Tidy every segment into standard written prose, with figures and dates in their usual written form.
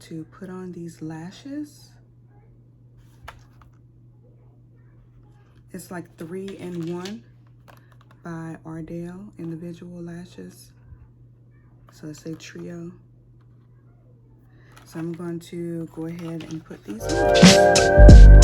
to put on these lashes. It's like 3-in-1 by Ardell individual lashes. So it's a trio. So I'm going to go ahead and put these on.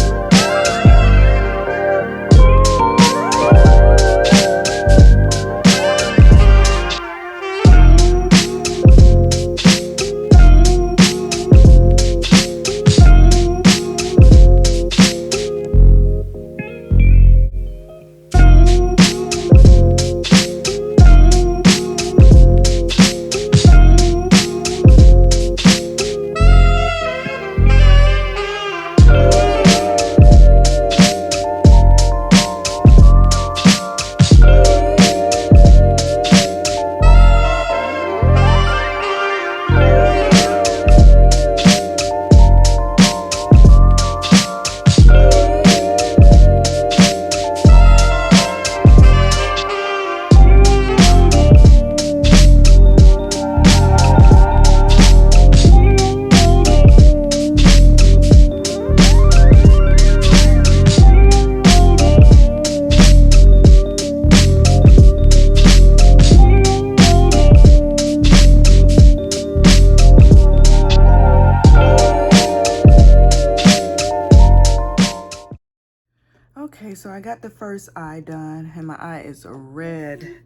Okay, so I got the first eye done and my eye is red.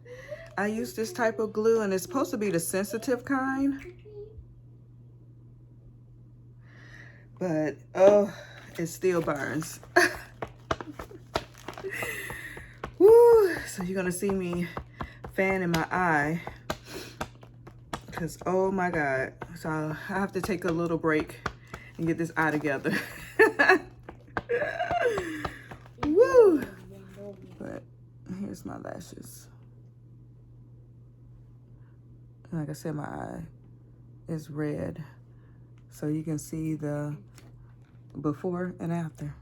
I use this type of glue and it's supposed to be the sensitive kind. But, oh, it still burns. Woo! So you're gonna see me fanning my eye because, oh my God. So I have to take a little break and get this eye together. Woo! But here's my lashes. Like I said, my eye is red. So you can see the before and after.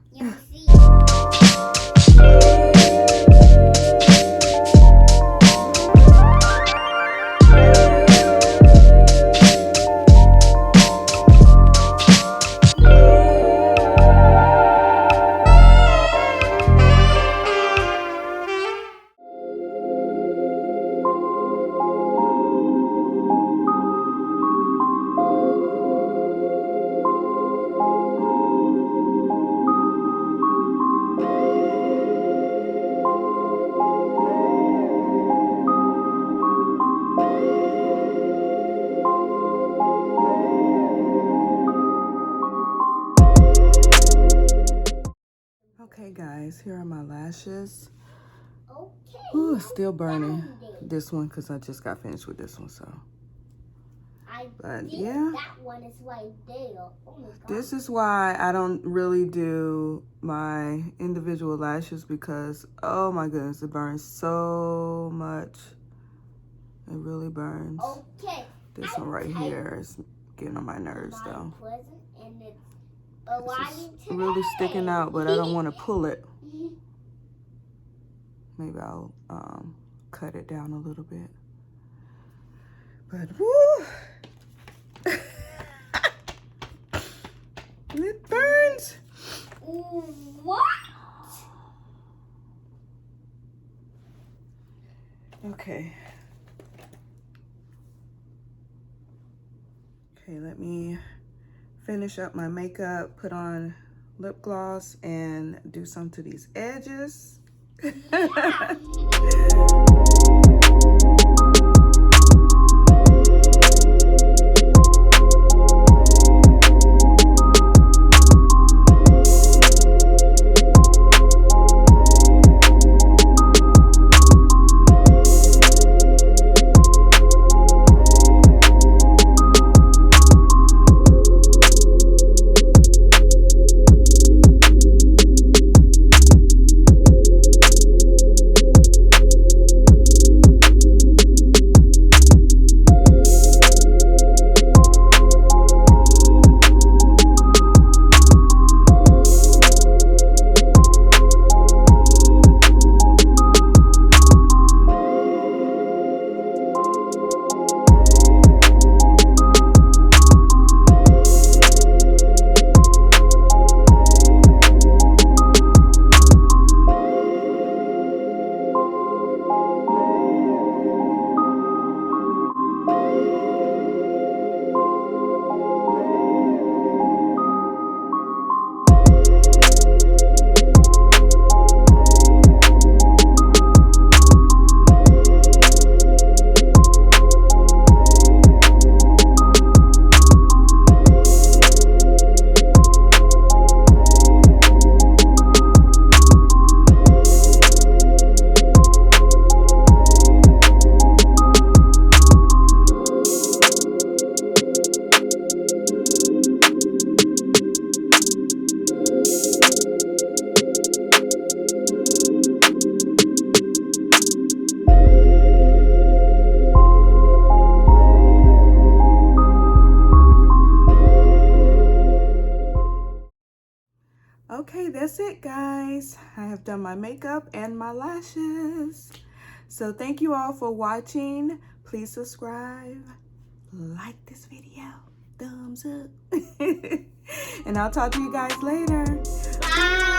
Okay guys, here are my lashes. Okay. Ooh, it's still burning this one because I just got finished with this one, so. But yeah, that one is right there. Oh my God. This is why I don't really do my individual lashes because, oh my goodness, it burns so much. It really burns. Okay. This one right here is getting on my nerves though. And it's It's really sticking out, but I don't want to pull it. Maybe I'll cut it down a little bit. But woo! It burns. What? Okay. Okay, let me finish up my makeup, put on lip gloss, and do some to these edges. Yeah. Okay, that's it, guys. I have done my makeup and my lashes. So thank you all for watching. Please subscribe, like this video, thumbs up. And I'll talk to you guys later. Bye.